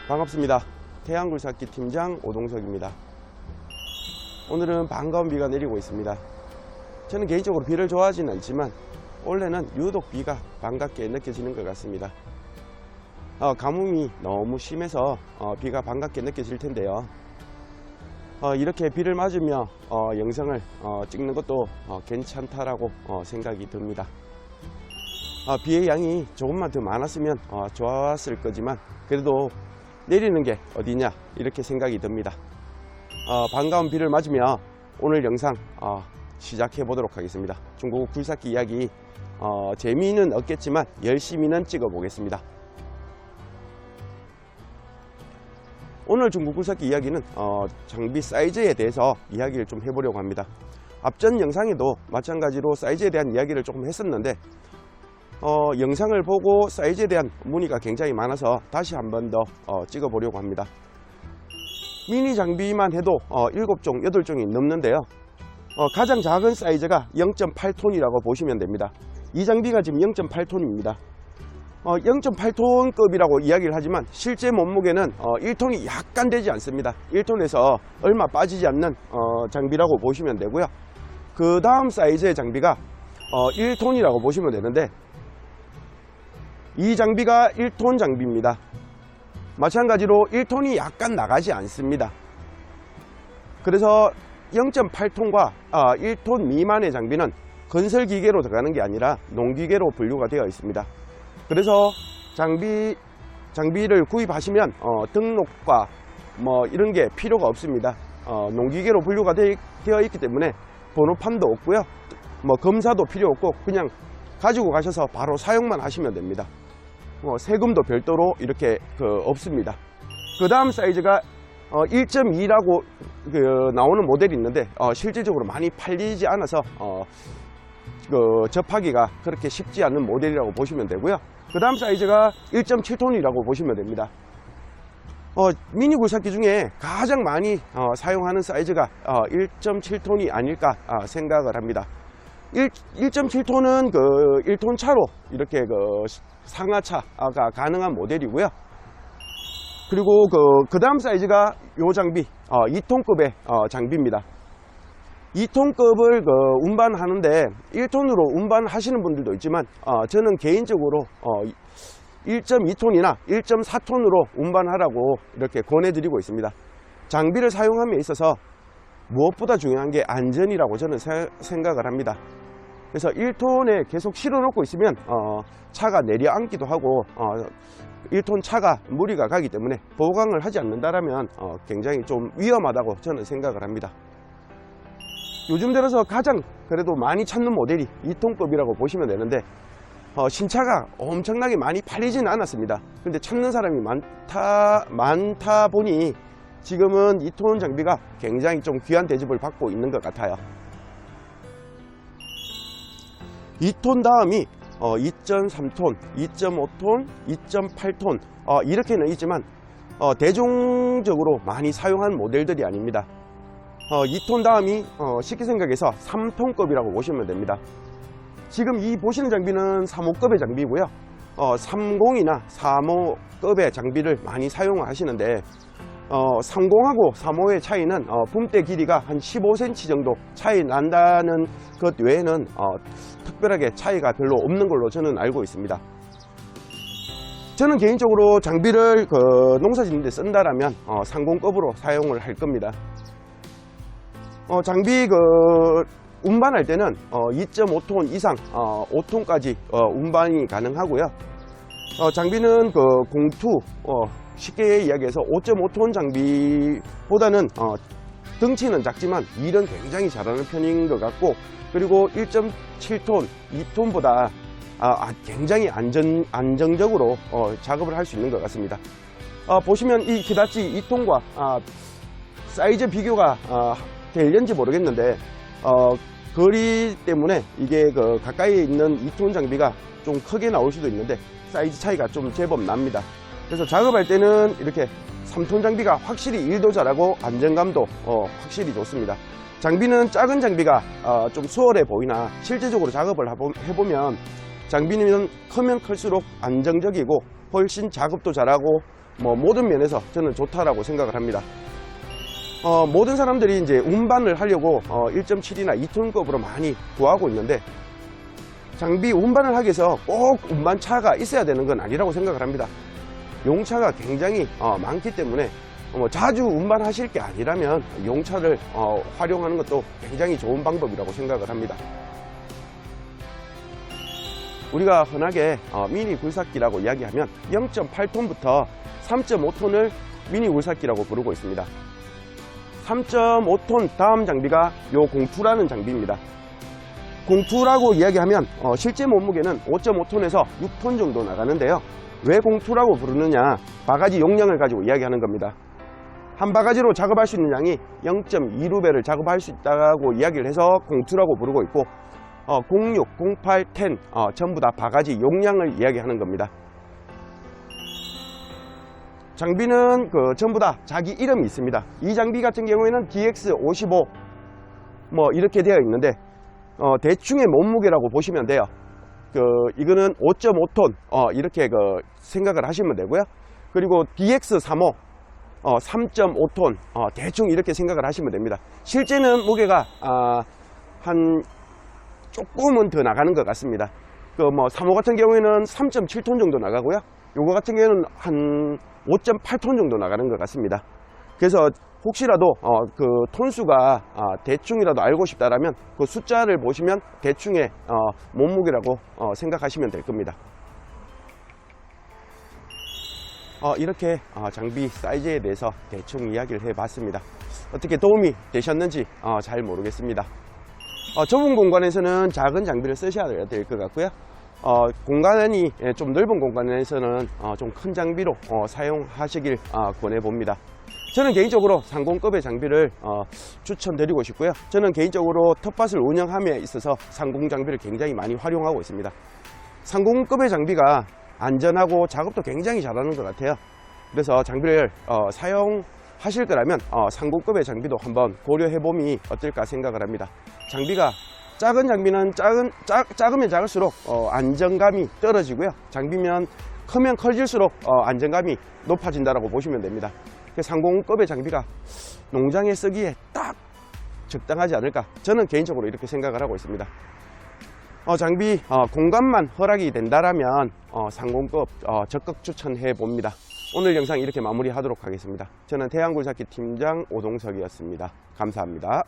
반갑습니다. 태양굴삭기 팀장 오동석입니다. 오늘은 반가운 비가 내리고 있습니다. 저는 개인적으로 비를 좋아하지는 않지만 올해는 유독 비가 반갑게 느껴지는 것 같습니다. 가뭄이 너무 심해서 비가 반갑게 느껴질 텐데요. 이렇게 비를 맞으며 영상을 찍는 것도 괜찮다라고 생각이 듭니다. 비의 양이 조금만 더 많았으면 좋았을 거지만 그래도 내리는 게 어디냐 이렇게 생각이 듭니다. 반가운 비를 맞으며 오늘 영상 시작해 보도록 하겠습니다. 중국 굴삭기 이야기 재미는 없겠지만 열심히는 찍어 보겠습니다. 오늘 중국 굴삭기 이야기는 장비 사이즈에 대해서 이야기를 좀 해보려고 합니다. 앞전 영상에도 마찬가지로 사이즈에 대한 이야기를 조금 했었는데 영상을 보고 사이즈에 대한 문의가 굉장히 많아서 다시 한 번 더 찍어 보려고 합니다. 미니 장비만 해도 7종, 8종이 넘는데요. 가장 작은 사이즈가 0.8톤이라고 보시면 됩니다. 이 장비가 지금 0.8톤입니다. 0.8톤급이라고 이야기를 하지만 실제 몸무게는 1톤이 약간 되지 않습니다. 1톤에서 얼마 빠지지 않는 장비라고 보시면 되고요. 그 다음 사이즈의 장비가 1톤이라고 보시면 되는데 이 장비가 1톤 장비입니다. 마찬가지로 1톤이 약간 나가지 않습니다. 그래서 0.8톤과 1톤 미만의 장비는 건설기계로 들어가는 게 아니라 농기계로 분류가 되어 있습니다. 그래서 장비를 구입하시면 등록과 뭐 이런 게 필요가 없습니다. 농기계로 분류가 되어 있기 때문에 번호판도 없고요. 뭐 검사도 필요 없고 그냥 가지고 가셔서 바로 사용만 하시면 됩니다. 세금도 별도로 이렇게 없습니다. 그 다음 사이즈가 1.2라고 나오는 모델이 있는데 실질적으로 많이 팔리지 않아서 접하기가 그렇게 쉽지 않은 모델이라고 보시면 되고요. 그 다음 사이즈가 1.7톤이라고 보시면 됩니다. 미니 굴삭기 중에 가장 많이 사용하는 사이즈가 1.7톤이 아닐까 생각을 합니다. 1.7톤은 1톤 차로 이렇게 상하차가 가능한 모델이고요. 그리고 그 다음 사이즈가 요 장비 2톤급의 장비입니다. 2톤급을 운반하는데 1톤으로 운반하시는 분들도 있지만 저는 개인적으로 1.2톤이나 1.4톤으로 운반하라고 이렇게 권해드리고 있습니다. 장비를 사용함에 있어서 무엇보다 중요한 게 안전이라고 저는 생각을 합니다. 그래서 1톤에 계속 실어 놓고 있으면 차가 내려앉기도 하고 1톤 차가 무리가 가기 때문에 보강을 하지 않는다면 굉장히 좀 위험하다고 저는 생각을 합니다. 요즘 들어서 가장 그래도 많이 찾는 모델이 2톤급이라고 보시면 되는데 신차가 엄청나게 많이 팔리지는 않았습니다. 근데 찾는 사람이 많다 보니 지금은 2톤 장비가 굉장히 좀 귀한 대접을 받고 있는 것 같아요. 2톤 다음이 2.3톤, 2.5톤, 2.8톤 이렇게는 있지만 대중적으로 많이 사용한 모델들이 아닙니다. 2톤 다음이 쉽게 생각해서 3톤급이라고 보시면 됩니다. 지금 이 보시는 장비는 3호급의 장비고요. 30이나 3호급의 장비를 많이 사용하시는데 30하고 3호의 차이는 붐대 길이가 한 15cm 정도 차이 난다는 것 외에는 특별하게 차이가 별로 없는 걸로 저는 알고 있습니다. 저는 개인적으로 장비를 농사 짓는 데 쓴다라면 30급으로 사용을 할 겁니다. 장비 운반할 때는 2.5톤 이상 5톤까지 운반이 가능하고요. 장비는 공투 쉽게 이야기해서 5.5톤 장비보다는 덩치는 작지만 일은 굉장히 잘하는 편인 것 같고 그리고 1.7톤, 2톤보다 굉장히 안정적으로 작업을 할 수 있는 것 같습니다. 보시면 이 히다치 2톤과 사이즈 비교가 될는지 모르겠는데 거리 때문에 이게 가까이에 있는 2톤 장비가 좀 크게 나올 수도 있는데 사이즈 차이가 좀 제법 납니다. 그래서 작업할 때는 이렇게 3톤 장비가 확실히 일도 잘하고 안정감도 확실히 좋습니다. 장비는 작은 장비가 좀 수월해 보이나 실제적으로 작업을 해보면 장비는 크면 클수록 안정적이고 훨씬 작업도 잘하고 뭐 모든 면에서 저는 좋다라고 생각을 합니다. 모든 사람들이 이제 운반을 하려고 1.7이나 2톤급으로 많이 구하고 있는데, 장비 운반을 하기 위해서 꼭 운반차가 있어야 되는 건 아니라고 생각을 합니다. 용차가 굉장히 많기 때문에 자주 운반하실 게 아니라면 용차를 활용하는 것도 굉장히 좋은 방법이라고 생각을 합니다. 우리가 흔하게 미니 굴삭기라고 이야기하면 0.8톤부터 3.5톤을 미니 굴삭기라고 부르고 있습니다. 3.5톤 다음 장비가 요 공투라는 장비입니다. 공투라고 이야기하면 실제 몸무게는 5.5톤에서 6톤 정도 나가는데요. 왜 공투라고 부르느냐, 바가지 용량을 가지고 이야기하는 겁니다. 한 바가지로 작업할 수 있는 양이 0.2루베를 작업할 수 있다고 이야기를 해서 공투라고 부르고 있고, 06, 08, 10 전부 다 바가지 용량을 이야기하는 겁니다. 장비는 전부 다 자기 이름이 있습니다. 이 장비 같은 경우에는 DX55 뭐 이렇게 되어 있는데, 대충의 몸무게라고 보시면 돼요. 이거는 5.5톤 이렇게 생각을 하시면 되고요. 그리고 DX35 3.5톤 대충 이렇게 생각을 하시면 됩니다. 실제는 무게가 한 조금은 더 나가는 것 같습니다. 35 같은 경우에는 3.7톤 정도 나가고요. 요거 같은 경우에는 한 5.8톤 정도 나가는 것 같습니다. 그래서 혹시라도 톤수가 대충이라도 알고 싶다라면 그 숫자를 보시면 대충의 몸무게라고 생각하시면 될 겁니다. 이렇게 장비 사이즈에 대해서 대충 이야기를 해봤습니다. 어떻게 도움이 되셨는지 잘 모르겠습니다. 좁은 공간에서는 작은 장비를 쓰셔야 될 것 같고요. 공간이 좀 넓은 공간에서는 좀 큰 장비로 사용하시길 권해봅니다. 저는 개인적으로 상공급의 장비를 추천드리고 싶고요. 저는 개인적으로 텃밭을 운영함에 있어서 상공 장비를 굉장히 많이 활용하고 있습니다. 상공급의 장비가 안전하고 작업도 굉장히 잘하는 것 같아요. 그래서 장비를 사용하실 거라면 상공급의 장비도 한번 고려해봄이 어떨까 생각을 합니다. 장비가 작은 장비는 작으면 작을수록 안정감이 떨어지고요. 장비면 크면 커질수록 안정감이 높아진다고 보시면 됩니다. 상공급의 장비가 농장에 쓰기에 딱 적당하지 않을까, 저는 개인적으로 이렇게 생각을 하고 있습니다. 장비 공간만 허락이 된다라면 상공급 적극 추천해 봅니다. 오늘 영상 이렇게 마무리하도록 하겠습니다. 저는 태양굴삭기 팀장 오동석이었습니다. 감사합니다.